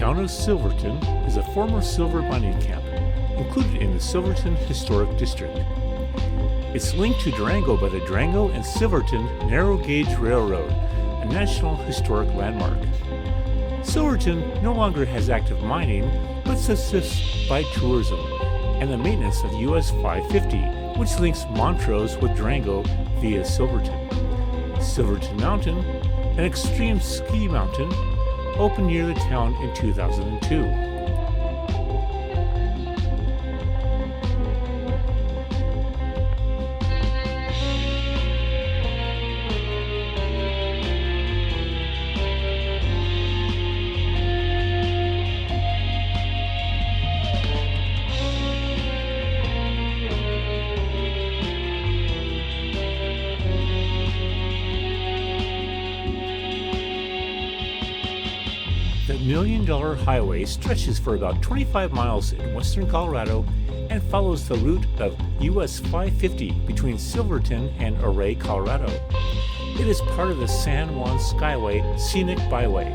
town of Silverton is a former silver mining camp, included in the Silverton Historic District. It's linked to Durango by the Durango and Silverton Narrow Gauge Railroad, a National Historic Landmark. Silverton no longer has active mining, but subsists by tourism and the maintenance of US 550, which links Montrose with Durango via Silverton. Silverton Mountain, an extreme ski mountain, opened near the town in 2002. The $1 Million Highway stretches for about 25 miles in western Colorado and follows the route of US 550 between Silverton and Ouray, Colorado. It is part of the San Juan Skyway Scenic Byway.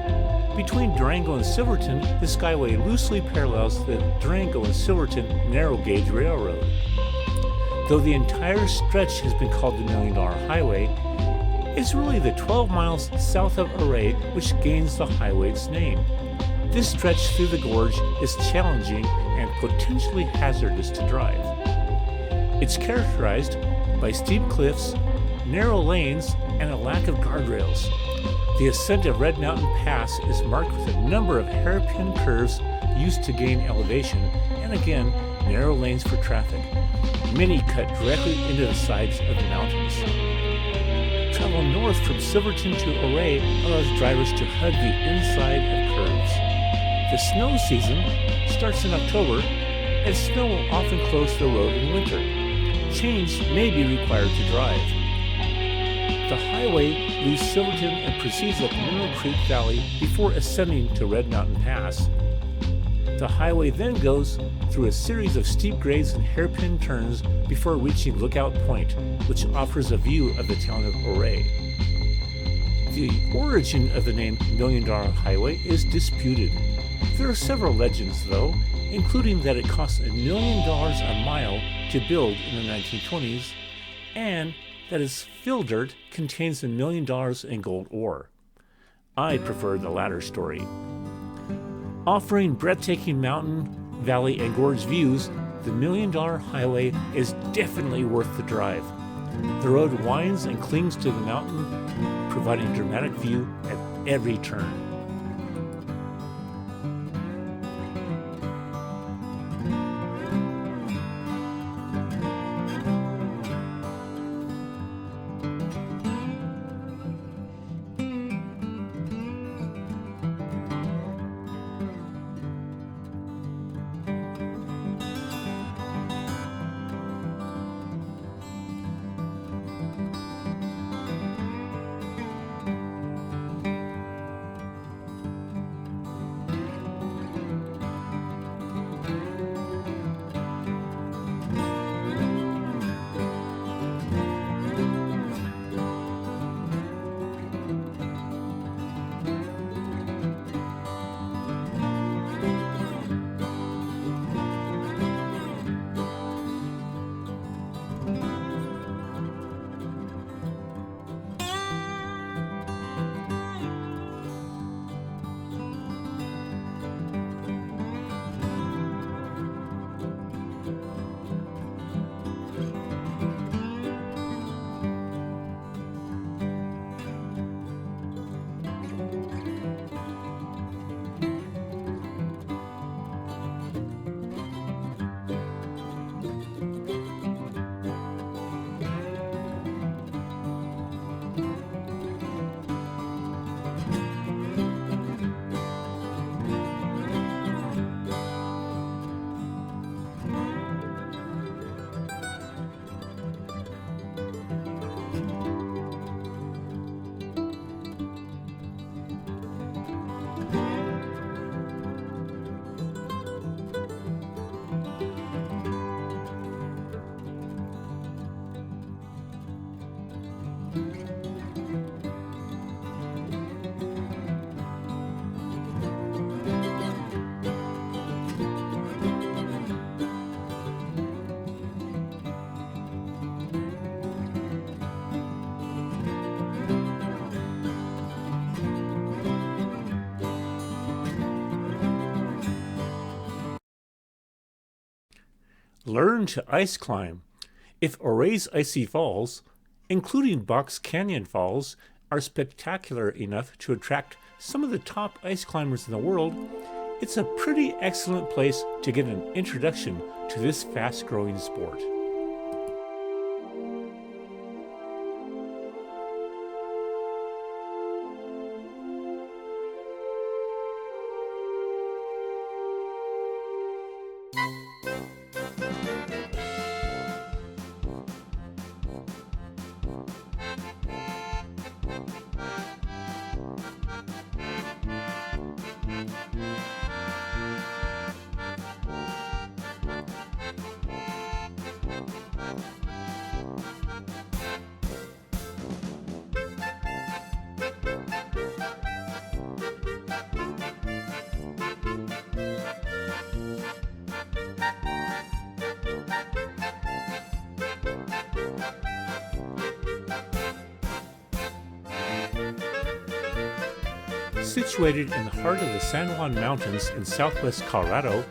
Between Durango and Silverton, the Skyway loosely parallels the Durango and Silverton Narrow Gauge Railroad. Though the entire stretch has been called the $1 Million Highway, it's really the 12 miles south of Ouray which gains the highway its name. This stretch through the gorge is challenging and potentially hazardous to drive. It's characterized by steep cliffs, narrow lanes, and a lack of guardrails. The ascent of Red Mountain Pass is marked with a number of hairpin curves used to gain elevation, and again, narrow lanes for traffic. Many cut directly into the sides of the mountains. Travel north from Silverton to Ouray allows drivers to hug the inside of curves. The snow season starts in October, and snow will often close the road in winter. Change may be required to drive. The highway leaves Silverton and proceeds up Mineral Creek Valley before ascending to Red Mountain Pass. The highway then goes through a series of steep grades and hairpin turns before reaching Lookout Point, which offers a view of the town of Ouray. The origin of the name $1 Million Highway is disputed. There are several legends, though, including that it cost $1 million a mile to build in the 1920s, and that its fill dirt contains $1 million in gold ore. I prefer the latter story. Offering breathtaking mountain, valley, and gorge views, the $1 Million Highway is definitely worth the drive. The road winds and clings to the mountain, providing dramatic view at every turn. Learn to ice climb. If Ouray's icy falls, including Box Canyon Falls, are spectacular enough to attract some of the top ice climbers in the world, it's a pretty excellent place to get an introduction to this fast-growing sport. Situated in the heart of the San Juan Mountains in southwest Colorado,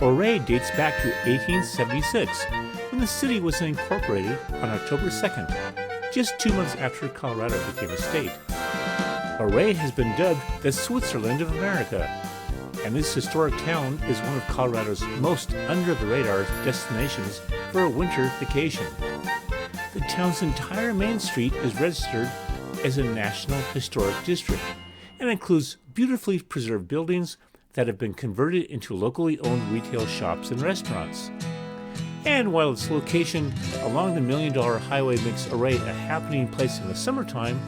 Ouray dates back to 1876, when the city was incorporated on October 2nd, just 2 months after Colorado became a state. Ouray has been dubbed the Switzerland of America, and this historic town is one of Colorado's most under-the-radar destinations for a winter vacation. The town's entire main street is registered as a National Historic District, and includes beautifully preserved buildings that have been converted into locally owned retail shops and restaurants. And while its location along the $1 Million Highway makes Ouray a happening place in the summertime,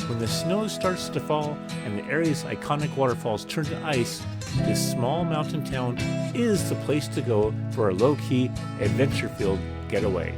when the snow starts to fall and the area's iconic waterfalls turn to ice, this small mountain town is the place to go for a low-key, adventure-filled getaway.